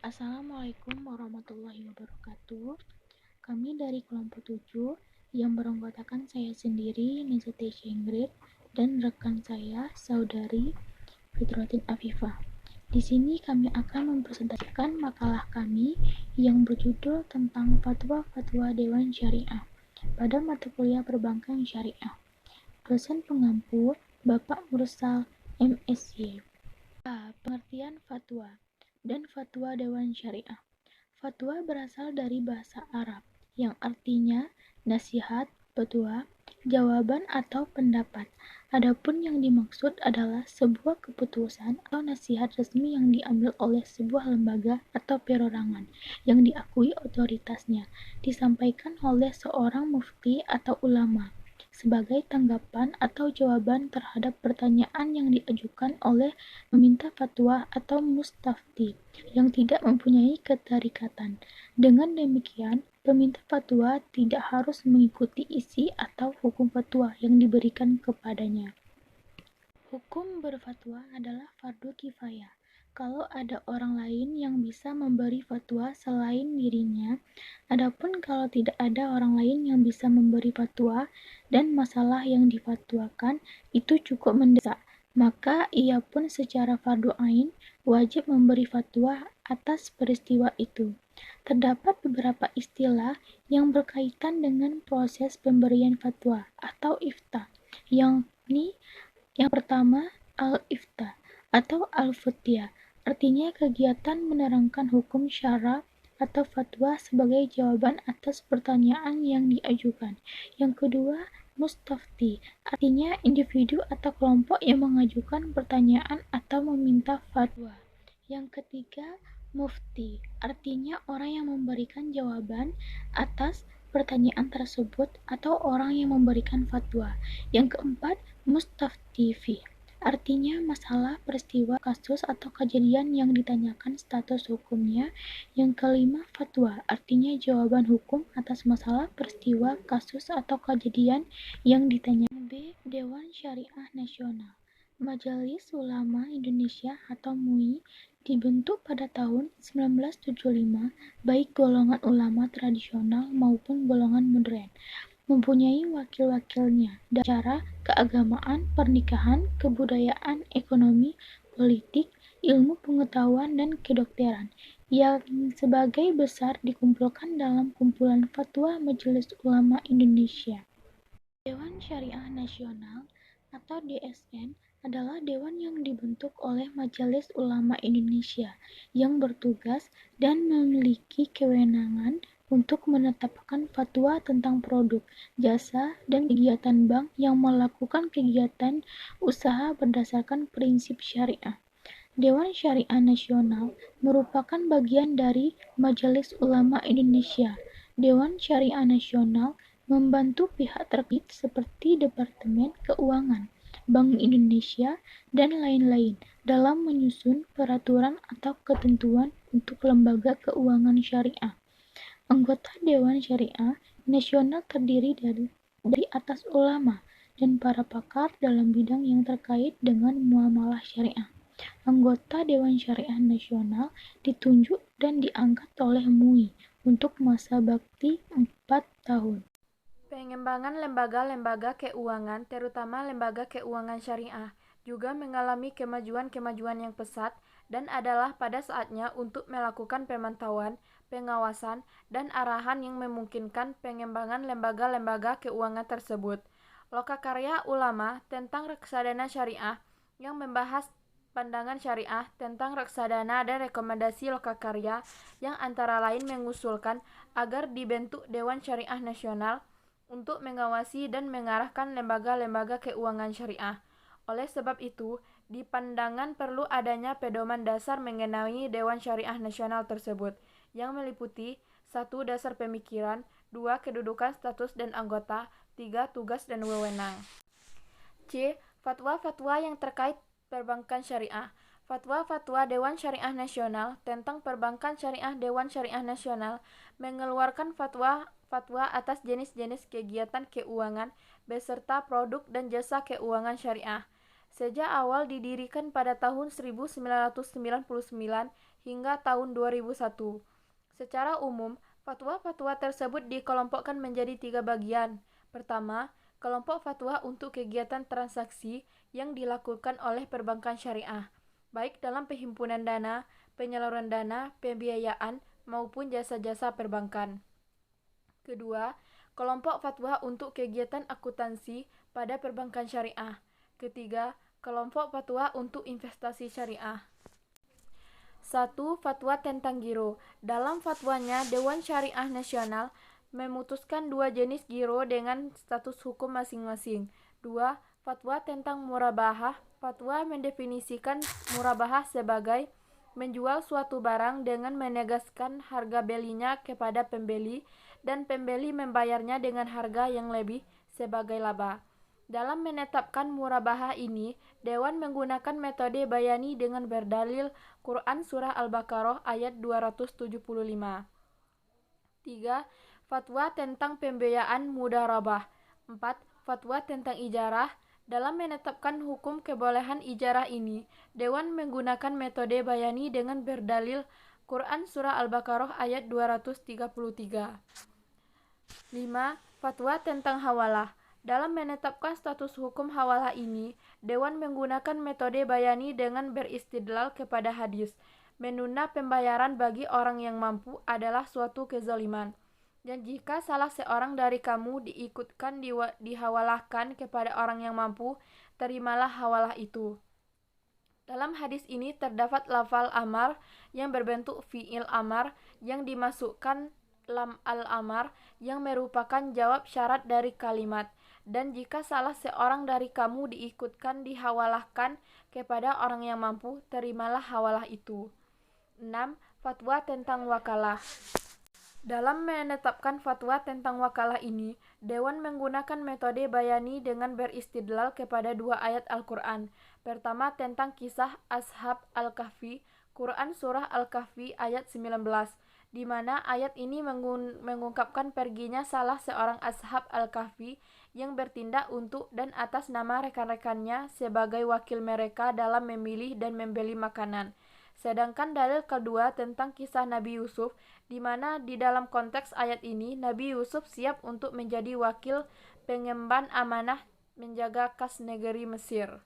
Assalamualaikum warahmatullahi wabarakatuh. Kami dari kelompok 7 yang beranggotakan saya sendiri, Nizati Syenggrit, dan rekan saya, Saudari Fitrotin Afifah. Di sini kami akan mempresentasikan makalah kami yang berjudul tentang fatwa-fatwa Dewan Syariah pada mata kuliah Perbankan Syariah. Dosen pengampu Bapak Mursal MSy. Pengertian fatwa dan fatwa Dewan Syariah. Fatwa berasal dari bahasa Arab yang artinya nasihat, petua, jawaban atau pendapat. Adapun yang dimaksud adalah sebuah keputusan atau nasihat resmi yang diambil oleh sebuah lembaga atau perorangan yang diakui otoritasnya, disampaikan oleh seorang mufti atau ulama sebagai tanggapan atau jawaban terhadap pertanyaan yang diajukan oleh meminta fatwa atau mustafti yang tidak mempunyai keterikatan. Dengan demikian, peminta fatwa tidak harus mengikuti isi atau hukum fatwa yang diberikan kepadanya. Hukum berfatwa adalah fardu kifayah. Kalau ada orang lain yang bisa memberi fatwa selain dirinya, adapun kalau tidak ada orang lain yang bisa memberi fatwa dan masalah yang difatwakan itu cukup mendesak, maka ia pun secara fardu ain wajib memberi fatwa atas peristiwa itu. Terdapat beberapa istilah yang berkaitan dengan proses pemberian fatwa atau ifta, yang pertama, al-ifta atau al-futyah, artinya kegiatan menerangkan hukum syara atau fatwa sebagai jawaban atas pertanyaan yang diajukan. Yang kedua, mustafti, artinya individu atau kelompok yang mengajukan pertanyaan atau meminta fatwa. Yang ketiga, mufti, artinya orang yang memberikan jawaban atas pertanyaan tersebut atau orang yang memberikan fatwa. Yang keempat, mustafti, artinya masalah, peristiwa, kasus, atau kejadian yang ditanyakan status hukumnya. Yang kelima, fatwa, artinya jawaban hukum atas masalah, peristiwa, kasus, atau kejadian yang ditanyakan. B. Dewan Syariah Nasional. Majelis Ulama Indonesia atau MUI dibentuk pada tahun 1975, baik golongan ulama tradisional maupun golongan modern, mempunyai wakil-wakilnya dalam cara keagamaan, pernikahan, kebudayaan, ekonomi, politik, ilmu pengetahuan, dan kedokteran, yang sebagai besar dikumpulkan dalam kumpulan Fatwa Majelis Ulama Indonesia. Dewan Syariah Nasional atau DSN adalah dewan yang dibentuk oleh Majelis Ulama Indonesia yang bertugas dan memiliki kewenangan untuk menetapkan fatwa tentang produk, jasa, dan kegiatan bank yang melakukan kegiatan usaha berdasarkan prinsip syariah. Dewan Syariah Nasional merupakan bagian dari Majelis Ulama Indonesia. Dewan Syariah Nasional membantu pihak terkait seperti Departemen Keuangan, Bank Indonesia, dan lain-lain dalam menyusun peraturan atau ketentuan untuk lembaga keuangan syariah. Anggota Dewan Syariah Nasional terdiri dari atas ulama dan para pakar dalam bidang yang terkait dengan muamalah syariah. Anggota Dewan Syariah Nasional ditunjuk dan diangkat oleh MUI untuk masa bakti 4 tahun. Pengembangan lembaga-lembaga keuangan, terutama lembaga keuangan syariah, juga mengalami kemajuan-kemajuan yang pesat dan adalah pada saatnya untuk melakukan pemantauan, pengawasan, dan arahan yang memungkinkan pengembangan lembaga-lembaga keuangan tersebut. Lokakarya Ulama tentang Reksadana Syariah yang membahas pandangan syariah tentang reksadana dan rekomendasi lokakarya yang antara lain mengusulkan agar dibentuk Dewan Syariah Nasional untuk mengawasi dan mengarahkan lembaga-lembaga keuangan syariah. Oleh sebab itu, di pandangan perlu adanya pedoman dasar mengenai Dewan Syariah Nasional tersebut, yang meliputi 1. Dasar pemikiran, 2. Kedudukan, status, dan anggota, 3. Tugas dan wewenang. C. Fatwa-fatwa yang terkait perbankan syariah. Fatwa-fatwa Dewan Syariah Nasional tentang perbankan syariah. Dewan Syariah Nasional mengeluarkan fatwa atas jenis-jenis kegiatan keuangan beserta produk dan jasa keuangan syariah. Sejak awal didirikan pada tahun 1999 hingga tahun 2001. Secara umum, fatwa-fatwa tersebut dikelompokkan menjadi 3 bagian. Pertama, kelompok fatwa untuk kegiatan transaksi yang dilakukan oleh perbankan syariah, baik dalam penghimpunan dana, penyaluran dana, pembiayaan, maupun jasa-jasa perbankan. Kedua, kelompok fatwa untuk kegiatan akuntansi pada perbankan syariah. Ketiga, kelompok fatwa untuk investasi syariah. 1. Fatwa tentang giro. Dalam fatwanya, Dewan Syariah Nasional memutuskan 2 jenis giro dengan status hukum masing-masing. 2. Fatwa tentang murabahah. Fatwa mendefinisikan murabahah sebagai menjual suatu barang dengan menegaskan harga belinya kepada pembeli dan pembeli membayarnya dengan harga yang lebih sebagai laba. Dalam menetapkan murabahah ini, Dewan menggunakan metode bayani dengan berdalil Quran Surah Al-Baqarah ayat 275. 3. Fatwa tentang pembiayaan mudharabah. 4. Fatwa tentang ijarah. Dalam menetapkan hukum kebolehan ijarah ini, Dewan menggunakan metode bayani dengan berdalil Quran Surah Al-Baqarah ayat 233. 5. Fatwa tentang hawalah. Dalam menetapkan status hukum hawalah ini, Dewan menggunakan metode bayani dengan beristidlal kepada hadis. Menunda pembayaran bagi orang yang mampu adalah suatu kezaliman. Dan jika salah seorang dari kamu dihawalahkan kepada orang yang mampu, terimalah hawalah itu. Dalam hadis ini terdapat lafal amar yang berbentuk fi'il amar yang dimasukkan lam al-amar yang merupakan jawab syarat dari kalimat. Dan jika salah seorang dari kamu dihawalahkan kepada orang yang mampu, terimalah hawalah itu. 6. Fatwa tentang wakalah. Dalam menetapkan fatwa tentang wakalah ini, Dewan menggunakan metode bayani dengan beristidlal kepada 2 ayat Al-Quran. Pertama, tentang kisah Ashab Al-Kahfi, Quran Surah Al-Kahfi ayat 19, di mana ayat ini mengungkapkan perginya salah seorang Ashab Al-Kahfi yang bertindak untuk dan atas nama rekan-rekannya sebagai wakil mereka dalam memilih dan membeli makanan. Sedangkan dalil kedua tentang kisah Nabi Yusuf, di mana di dalam konteks ayat ini Nabi Yusuf siap untuk menjadi wakil pengemban amanah menjaga kas negeri Mesir.